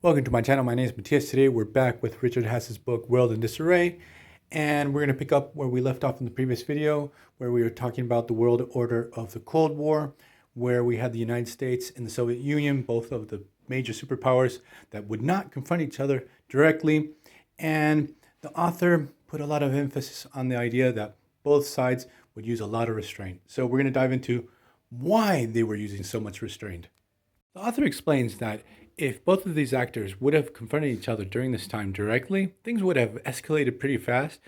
Welcome to my channel. My name is Matthias. Today we're back with Richard Haass's book, World in Disarray. And we're going to pick up where we left off in the previous video, where we were talking about the world order of the Cold War, where we had the United States and the Soviet Union, both of the major superpowers that would not confront each other directly. And the author put a lot of emphasis on the idea that both sides would use a lot of restraint. So we're going to dive into why they were using so much restraint. The author explains that if both of these actors would have confronted each other during this time directly, things would have escalated pretty fast,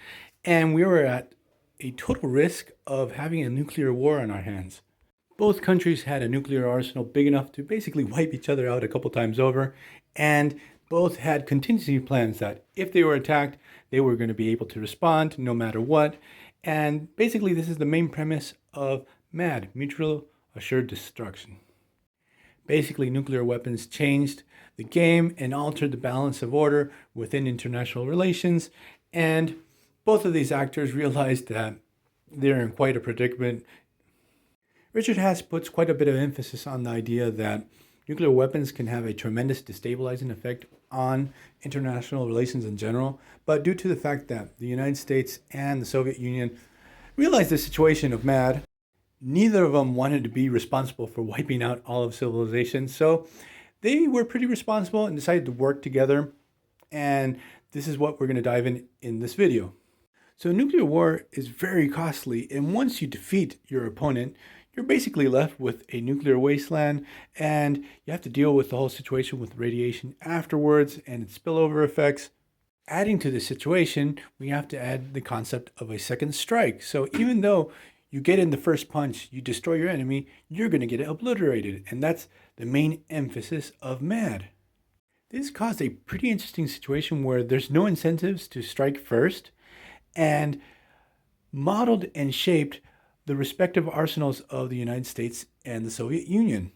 and we were at a total risk of having a nuclear war on our hands. Both countries had a nuclear arsenal big enough to basically wipe each other out a couple times over, and both had contingency plans that if they were attacked, they were going to be able to respond no matter what. And basically, this is the main premise of MAD, Mutual Assured Destruction. Basically, nuclear weapons changed the game and altered the balance of order within international relations. And both of these actors realized that they're in quite a predicament. Richard Haass puts quite a bit of emphasis on the idea that nuclear weapons can have a tremendous destabilizing effect on international relations in general. But due to the fact that the United States and the Soviet Union realized the situation of MAD, neither of them wanted to be responsible for wiping out all of civilization. So they were pretty responsible and decided to work together. And this is what we're going to dive in this video. So nuclear war is very costly. And once you defeat your opponent, you're basically left with a nuclear wasteland. And you have to deal with the whole situation with radiation afterwards and its spillover effects. Adding to the situation, we have to add the concept of a second strike. So even though you get in the first punch, you destroy your enemy, you're going to get obliterated. And that's the main emphasis of MAD. This caused a pretty interesting situation where there's no incentives to strike first, and modeled and shaped the respective arsenals of the United States and the Soviet Union.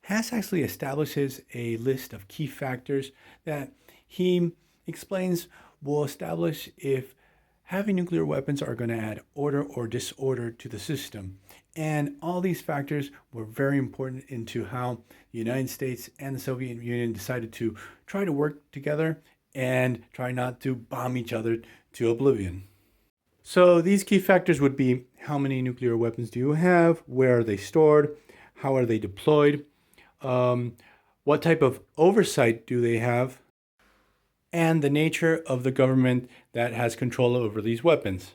Haass actually establishes a list of key factors that he explains will establish if having nuclear weapons are going to add order or disorder to the system. And all these factors were very important into how the United States and the Soviet Union decided to try to work together and try not to bomb each other to oblivion. So these key factors would be: how many nuclear weapons do you have? Where are they stored? How are they deployed? What type of oversight do they have? And the nature of the government that has control over these weapons.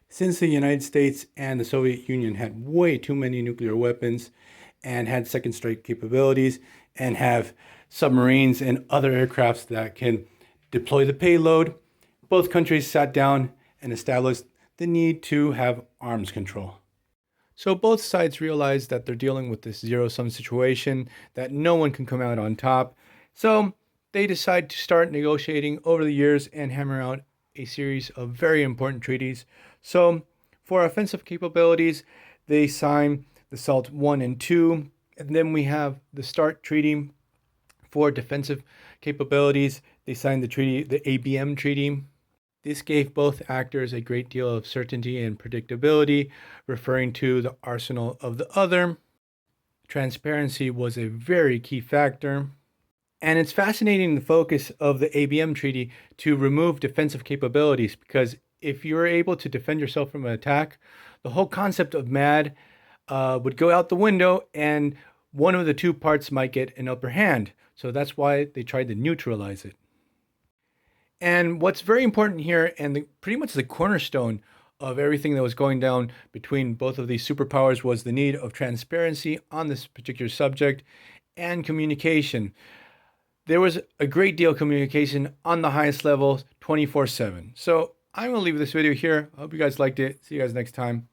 Since the United States and the Soviet Union had way too many nuclear weapons and had second strike capabilities and have submarines and other aircrafts that can deploy the payload, both countries sat down and established the need to have arms control. So both sides realized that they're dealing with this zero-sum situation, that no one can come out on top. So they decide to start negotiating over the years and hammer out a series of very important treaties. So for offensive capabilities, they sign the SALT I and II, and then we have the START Treaty. For defensive capabilities, they signed the treaty, the ABM Treaty. This gave both actors a great deal of certainty and predictability, referring to the arsenal of the other. Transparency was a very key factor. And it's fascinating the focus of the ABM Treaty to remove defensive capabilities, because if you're able to defend yourself from an attack, the whole concept of MAD would go out the window and one of the two parts might get an upper hand. So that's why they tried to neutralize it. And what's very important here, and pretty much the cornerstone of everything that was going down between both of these superpowers, was the need of transparency on this particular subject and communication. There was a great deal of communication on the highest level, 24/7. So I'm going to leave this video here. I hope you guys liked it. See you guys next time.